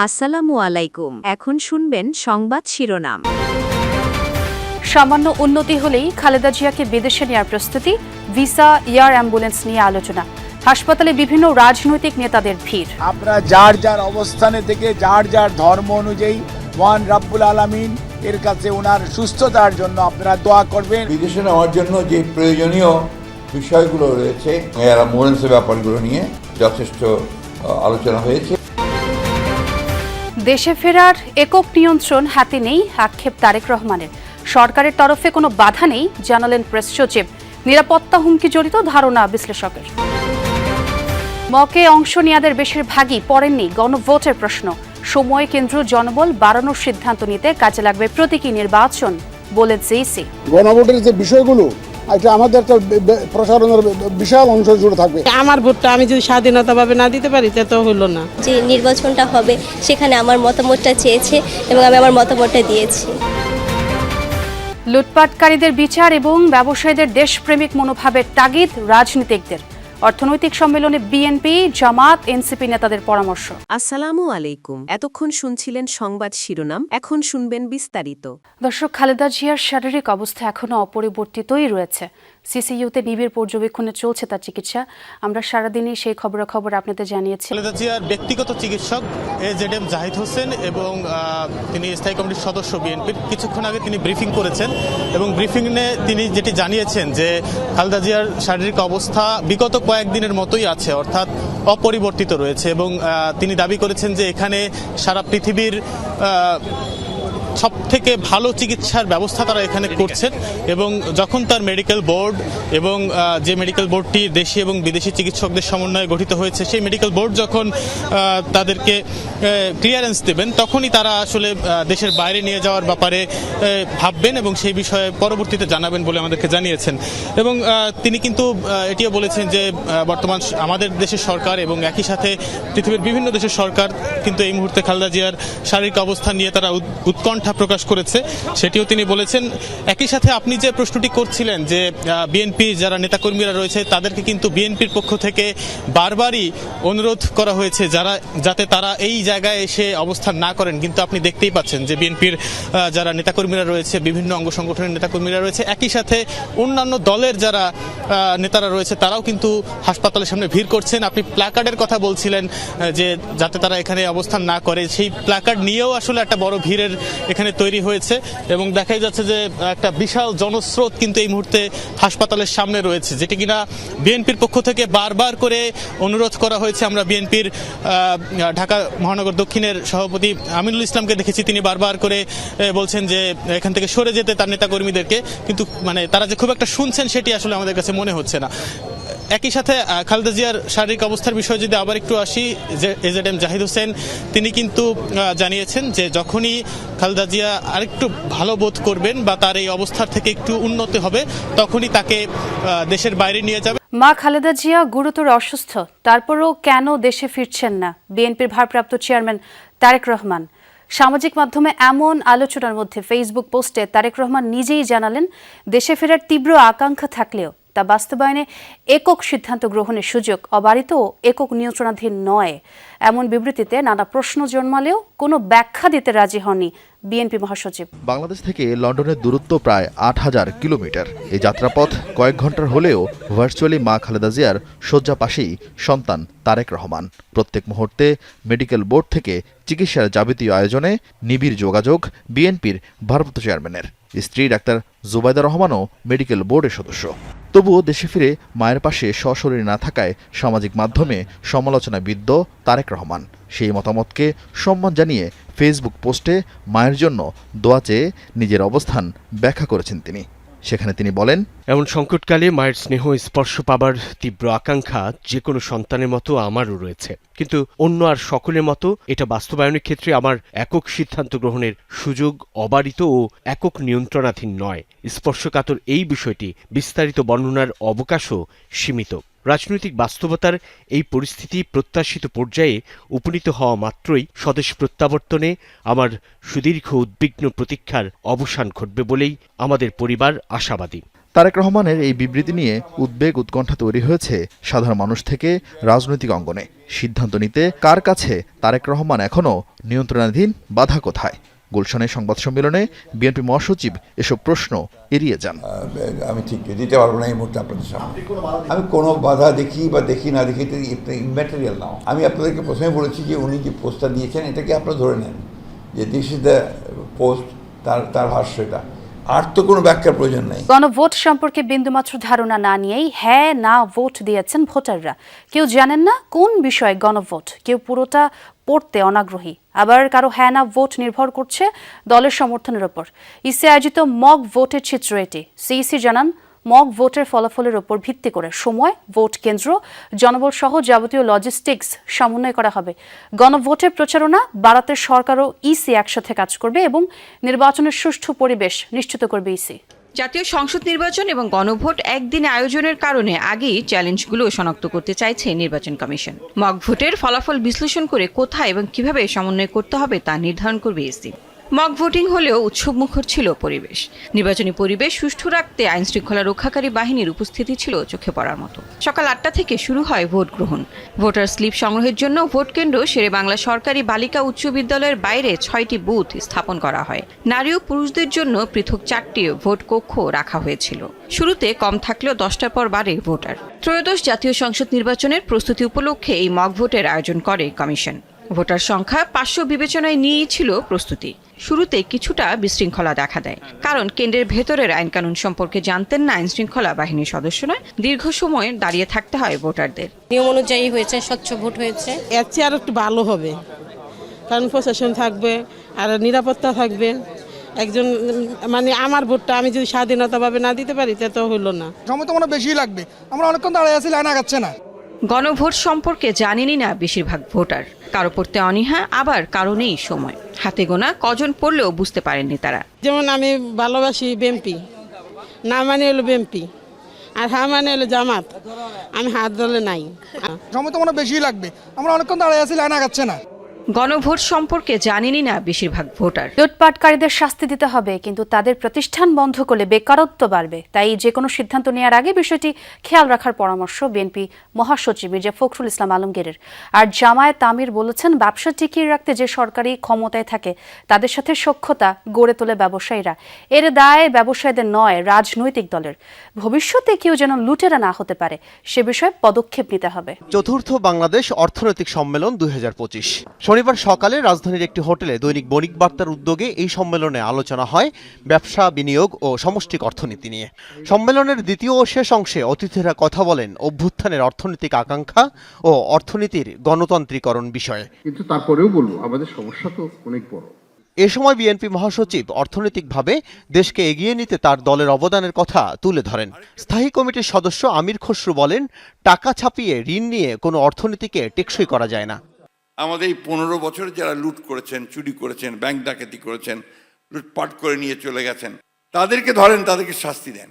আসসালামু আলাইকুম। এখন শুনবেন সংবাদ শিরোনাম। সামান্য উন্নতি হলেই খালেদা জিয়াকে বিদেশে নেওয়ার প্রস্তুতি, ভিসা, এয়ার অ্যাম্বুলেন্স নিয়ে আলোচনা। হাসপাতালে বিভিন্ন রাজনৈতিক নেতাদের ভিড়। আপনারা যার যার অবস্থানে থেকে যার যার ধর্ম অনুযায়ী মহান রাব্বুল আলামিন এর কাছে ওনার সুস্থতার জন্য আপনারা দোয়া করবেন। বিদেশে নেওয়ার জন্য যে প্রয়োজনীয় বিষয়গুলো রয়েছে, এয়ার অ্যাম্বুলেন্সের ব্যাপারগুলো নিয়ে যথেষ্ট আলোচনা হয়েছে। দেশে ফেরার একক নিয়ন্ত্রণ হাতে নেই, আক্ষেপ তারেক রহমানের। সরকারের তরফে কোনো বাধা নেই, জানালেন প্রেস সচিব। নিরাপত্তা হুমকি জড়িত ধারণা বিশ্লেষকের। মকে অংশ নেয়াদের বেশিরভাগই পড়েননি গণভোটের প্রশ্ন। সময়, কেন্দ্র, জনবল বাড়ানোর সিদ্ধান্ত নিতে কাজে লাগবে প্রতীকী নির্বাচন, বলে জেইসি। গণভোটের যে বিষয়গুলো, এটা আমাদের একটা প্রসারণের বিশাল অংশ জুড়ে থাকবে। আমার ভোটটা আমি যদি স্বাধীনতাভাবে না দিতে পারি তা তো হলো না। যে নির্বাচনটা হবে সেখানে আমার মতামতটা চেয়েছে এবং আমি আমার মতামতটা দিয়েছি। লুটপাটকারীদের বিচার এবং ব্যবসায়ীদের দেশপ্রেমিক মনোভাবের তাগিদ রাজনীতিকদের। অর্থনৈতিক সম্মেলনে বিএনপি, জামাত, এনসিপি নেতাদের পরামর্শ। আসসালামু আলাইকুম। এতক্ষণ শুনছিলেন সংবাদ শিরোনাম, এখন শুনবেন বিস্তারিত। দর্শক, খালেদা জিয়ার শারীরিক অবস্থা এখনো অপরিবর্তিতই রয়েছে। সিসিইউতে নিবিড় পর্যবেক্ষণে চলছে তার চিকিৎসা। আমরা সারাদিনই সেই খবর আপনাদের জানিয়েছি। খালেদা জিয়ার ব্যক্তিগত চিকিৎসক এজেডএম জাহিদ হোসেন এবং তিনি স্থায়ী কমিটির সদস্য বিএনপির, কিছুক্ষণ আগে তিনি ব্রিফিং করেছেন এবং ব্রিফিংয়ে তিনি যেটি জানিয়েছেন যে খালেদা জিয়ার শারীরিক অবস্থা বিগত কয়েকদিনের মতোই আছে, অর্থাৎ অপরিবর্তিত রয়েছে। এবং তিনি দাবি করেছেন যে এখানে সারা পৃথিবীর সব থেকে ভালো চিকিৎসার ব্যবস্থা তারা এখানে করছেন। এবং যখন তার মেডিকেল বোর্ড এবং যে মেডিকেল বোর্ডটি দেশি এবং বিদেশি চিকিৎসকদের সমন্বয়ে গঠিত হয়েছে, সেই মেডিকেল বোর্ড যখন তাদেরকে ক্লিয়ারেন্স দেবেন, তখনই তারা আসলে দেশের বাইরে নিয়ে যাওয়ার ব্যাপারে ভাববেন এবং সেই বিষয়ে পরবর্তীতে জানাবেন বলে আমাদেরকে জানিয়েছেন। এবং তিনি কিন্তু এটিও বলেছেন যে বর্তমান আমাদের দেশের সরকার এবং একই সাথে পৃথিবীর বিভিন্ন দেশের সরকার কিন্তু এই মুহূর্তে খালেদা জিয়ার শারীরিক অবস্থা নিয়ে তারা উৎকণ্ঠা প্রকাশ করেছে, সেটিও তিনি বলেছেন। একই সাথে আপনি যে প্রশ্নটি করছিলেন যে বিএনপি যারা নেতাকর্মীরা রয়েছে তাদেরকে কিন্তু বিএনপির পক্ষ থেকে বারবারই অনুরোধ করা হয়েছে যাতে তারা এই জায়গায় এসে অবস্থান না করেন। কিন্তু আপনি দেখতেই পাচ্ছেন যে বিএনপির যারা নেতাকর্মীরা রয়েছে, বিভিন্ন অঙ্গ সংগঠনের নেতাকর্মীরা রয়েছে, একই সাথে অন্যান্য দলের যারা নেতারা রয়েছে তারাও কিন্তু হাসপাতালের সামনে ভিড় করছেন। আপনি প্ল্যাকার্ডের কথা বলছিলেন যে যাতে তারা এখানে অবস্থান না করে, সেই প্ল্যাকার্ড নিয়েও আসলে একটা বড় ভিড়ের এখানে তৈরি হয়েছে এবং দেখাই যাচ্ছে যে একটা বিশাল জনস্রোত কিন্তু এই মুহূর্তে হাসপাতালের সামনে রয়েছে, যেটি কিনা বিএনপির পক্ষ থেকে বারবার করে অনুরোধ করা হয়েছে। আমরা বিএনপির ঢাকা মহানগর দক্ষিণের সভাপতি আমিনুল ইসলামকে দেখেছি, তিনি বারবার করে বলছেন যে এখান থেকে সরে যেতে তার নেতাকর্মীদেরকে, কিন্তু তারা যে খুব একটা শুনছেন সেটি আসলে আমাদের কাছে মনে হচ্ছে না। একই সাথে খালেদা জিয়ার শারীরিক অবস্থার বিষয়ে যদি আবার একটু আসি, এজেডএম জাহিদ হোসেন তিনি কিন্তু জানিয়েছেন যে যখনই খালেদা জিয়া আরেকটু ভালো বোধ করবেন বা তার এই অবস্থার থেকে একটু উন্নতি হবে, তখনই তাকে দেশের বাইরে নিয়ে যাবে। মা খালেদা জিয়া গুরুতর অসুস্থ, তারপরও কেন দেশে ফিরছেন না বিএনপির ভারপ্রাপ্ত চেয়ারম্যান তারেক রহমান। সামাজিক মাধ্যমে এমন আলোচনার মধ্যে ফেসবুক পোস্টে তারেক রহমান নিজেই জানালেন দেশে ফেরার তীব্র আকাঙ্ক্ষা থাকলেও তা বাস্তবায়নে একক সিদ্ধান্ত গ্রহণের সুযোগ অবারিত ও একক নিয়ন্ত্রণাধীন নয়। এমন বিবৃতিতে নানা প্রশ্ন জন্মালেও কোনো ব্যাখ্যা দিতে রাজি হননি বিএনপি মহাসচিব। বাংলাদেশ থেকে লন্ডনের দূরত্ব প্রায় ৮,০০০ কিলোমিটার। এই যাত্রাপথ কয়েক ঘন্টার হলেও ভার্চুয়ালি মা খালেদা জিয়ার শয্যা পাশেই সন্তান তারেক রহমান। প্রত্যেক মুহূর্তে মেডিকেল বোর্ড থেকে চিকিৎসার যাবতীয় আয়োজনে নিবিড় যোগাযোগ বিএনপির ভারপ্রাপ্ত চেয়ারম্যানের। স্ত্রী ডাক্তার জুবাইদা রহমানও মেডিকেল বোর্ডের সদস্য। তবুও দেশে ফিরে মায়ের পাশে সশরীরে না থাকায় সামাজিক মাধ্যমে সমালোচনায় বিদ্ধ তারেক রহমান। সেই মতামতকে সম্মান জানিয়ে ফেসবুক পোস্টে মায়ের জন্য দোয়া চেয়ে নিজের অবস্থান ব্যাখ্যা করেছেন তিনি। সেখানে তিনি বলেন, এমন সংকটকালে মায়ের স্নেহ স্পর্শ পাবার তীব্র আকাঙ্ক্ষা যে কোনো সন্তানের মতো আমারও রয়েছে, কিন্তু অন্য আর সকলের মতো এটা বাস্তবায়নের ক্ষেত্রে আমার একক সিদ্ধান্ত গ্রহণের সুযোগ অবারিত ও একক নিয়ন্ত্রণাধীন নয়। স্পর্শকাতর এই বিষয়টি বিস্তারিত বর্ণনার অবকাশও সীমিত। রাজনৈতিক বাস্তবতার এই পরিস্থিতি প্রত্যাশিত পর্যায়ে উপনীত হওয়া মাত্রই স্বদেশ প্রত্যাবর্তনে আমার সুদীর্ঘ উদ্বিগ্ন প্রতীক্ষার অবসান ঘটবে বলেই আমাদের পরিবার আশাবাদী। তারেক রহমানের এই বিবৃতি নিয়ে উদ্বেগ উৎকণ্ঠা তৈরি হয়েছে সাধারণ মানুষ থেকে রাজনৈতিক অঙ্গনে। সিদ্ধান্ত নিতে কার কাছে তারেক রহমান এখনও নিয়ন্ত্রণাধীন, বাধা কোথায়? গুলশানের সংবাদ সম্মেলনে বিএনপি মহাসচিব এসব প্রশ্ন এড়িয়ে যান। আমি ঠিক দিতে পারবো না এই মুহূর্তে আপনাদের সামনে। আমি কোনো বাধা দেখি বা দেখি না দেখি ইম্যাটেরিয়াল নাও। আমি আপনাদেরকে প্রথমে বলেছি যে উনি যে পোস্টটা দিয়েছেন এটাকে আপনারা ধরে নেন যে দিস ইজ দ্য পোস্ট, তার ভাষ্য এটা, আর তো কোনো ব্যাখ্যার প্রয়োজন নেই। গণভোট সম্পর্কে বিন্দুমাত্র ধারণা না নিয়েই হ্যাঁ না ভোট দিয়েছেন ভোটাররা। কেউ জানেন না কোন বিষয়ে গণভোট, কেউ পুরোটা পড়তে অনাগ্রহী, আবার কারো হ্যাঁ না ভোট নির্ভর করছে দলের সমর্থনের ওপর। ইসি আয়োজিত মক ভোটের চিত্র এটি। সিইসি জানান, মক ভোটের ফলাফলের ওপর ভিত্তি করে সময়, ভোট কেন্দ্র, জনবল সহ যাবতীয় লজিস্টিক্স সমন্বয় করা হবে। গণভোটের প্রচারণা বাড়াতে সরকার ও ইসি একসাথে কাজ করবে এবং নির্বাচনের সুষ্ঠু পরিবেশ নিশ্চিত করবে ইসি। জাতীয় সংসদ নির্বাচন এবং গণভোট একদিনে আয়োজনের কারণে আগেই চ্যালেঞ্জগুলো শনাক্ত করতে চাইছে নির্বাচন কমিশন। মক ভোটের ফলাফল বিশ্লেষণ করে কোথায় এবং কিভাবে সমন্বয় করতে হবে তা নির্ধারণ করবে ইসি। মক ভোটিং হলেও উৎসবমুখর ছিল পরিবেশ। নির্বাচনী পরিবেশ সুষ্ঠু রাখতে আইন শৃঙ্খলা রক্ষাকারী বাহিনীর উপস্থিতি ছিল চোখে পড়ার মতো। সকাল 8টা থেকে শুরু হয় ভোট গ্রহণ। ভোটার স্লিপ সংগ্রহের জন্য ভোট কেন্দ্র শেরেবাংলা সরকারি বালিকা উচ্চ বিদ্যালয়ের বাইরে 6টি বুথ স্থাপন করা হয়। নারী ও পুরুষদের জন্য পৃথক 4টি ভোট কক্ষ রাখা হয়েছিল। শুরুতে কম থাকলেও 10টার পর বাড়ে ভোটার। ত্রয়োদশ জাতীয় সংসদ নির্বাচনের প্রস্তুতি উপলক্ষে এই মক ভোটের আয়োজন করে কমিশন। ভোটার সংখ্যা 500 বিবেচনায় নিয়েই ছিল প্রস্তুতি। শুরুতে কিছুটা বিশৃঙ্খলা দেখা দেয়, কারণ কেন্দ্রের ভেতরের আইনকানুন সম্পর্কে জানতেন না আইন শৃঙ্খলা বাহিনীর সদস্যরা। দীর্ঘ সময় দাঁড়িয়ে থাকতে হয় ভোটারদের। নিয়ম অনুযায়ী হয়েছে, স্বচ্ছ ভোট হয়েছে। এর চেয়ে আর একটু ভালো হবে, কারণ প্রশাসন থাকবে আর নিরাপত্তা থাকবে। একজন মানে আমার ভোটটা আমি যদি স্বাধীনতাভাবে না দিতে পারি তা তো হইল না। সময় তো মনে বেশি লাগবে, আমরা অনেকক্ষণ দাঁড়িয়ে আছি, লাইন আগাচ্ছে না। গণভোট সম্পর্কে জানেনই না বেশিরভাগ ভোটার। কারো পড়তে অনীহা, আবার কারো নেই সময়। হাতে গোনা কজন পড়লেও বুঝতে পারেননি তারা। যেমন আমি ভালোবাসি বিএনপি, না মানে হলো বিএনপি, আর হ্যাঁ মানে হলো জামাত। আমি হাত দলে নাই। সময় তো মনে বেশি লাগবে, আমরা অনেকক্ষণ দাঁড়িয়ে আছি, লাইন আগাচ্ছে না। গণভোট সম্পর্কে জানেনই না বেশিরভাগ ভোটার। লুটপাটকারীদের শাস্তি দিতে হবে, কিন্তু তাদের প্রতিষ্ঠান বন্ধ করলে বেকারত্ব বাড়বে। তাই যে কোনো সিদ্ধান্ত নেওয়ার আগে বিষয়টি খেয়াল রাখার পরামর্শ বিএনপি মহাসচিব মির্জা ফখরুল ইসলাম আলমগীরের। আর জামায়াত আমির বলেছেন, ব্যবসা টিকিয়ে রাখতে যে সরকারি ক্ষমতায় থাকে তাদের সাথে সখ্যতা গড়ে তোলে ব্যবসায়ীরা। এর দায় ব্যবসায়ীদের নয়, রাজনৈতিক দলের। ভবিষ্যতে কেউ যেন লুটেরা না হতে পারে সে বিষয়ে পদক্ষেপ নিতে হবে। চতুর্থ বাংলাদেশ অর্থনৈতিক সম্মেলন 2025 শনিবার সকালে রাজধানীর একটি হোটেলে দৈনিক বণিক বার্তার উদ্যোগে এই সম্মেলনে আলোচনা হয় ব্যবসা, বিনিয়োগ ও সমষ্টিক অর্থনীতি নিয়ে। সম্মেলনের দ্বিতীয় ও শেষ অংশে অতিথিরা কথা বলেন অভ্যুত্থানের অর্থনৈতিক আকাঙ্ক্ষা ও অর্থনীতির গণতান্ত্রিকরণ বিষয়ে। কিন্তু তারপরেও বলবো, আমাদের সমস্যা তো অনেক বড়। এ সময় বিএনপি মহাসচিব অর্থনৈতিকভাবে দেশকে এগিয়ে নিতে তার দলের অবদানের কথা তুলে ধরেন। স্থায়ী কমিটির সদস্য আমির খসরু বলেন, টাকা ছাপিয়ে ঋণ নিয়ে কোনো অর্থনীতিকে টেকসই করা যায় না। আমাদের এই 15 বছর যারা লুট করেছেন, চুরি করেছেন, ব্যাংক ডাকাতি করেছেন, লুটপাট করে নিয়ে চলে গেছেন, তাদেরকে ধরেন, তাদেরকে শাস্তি দেন।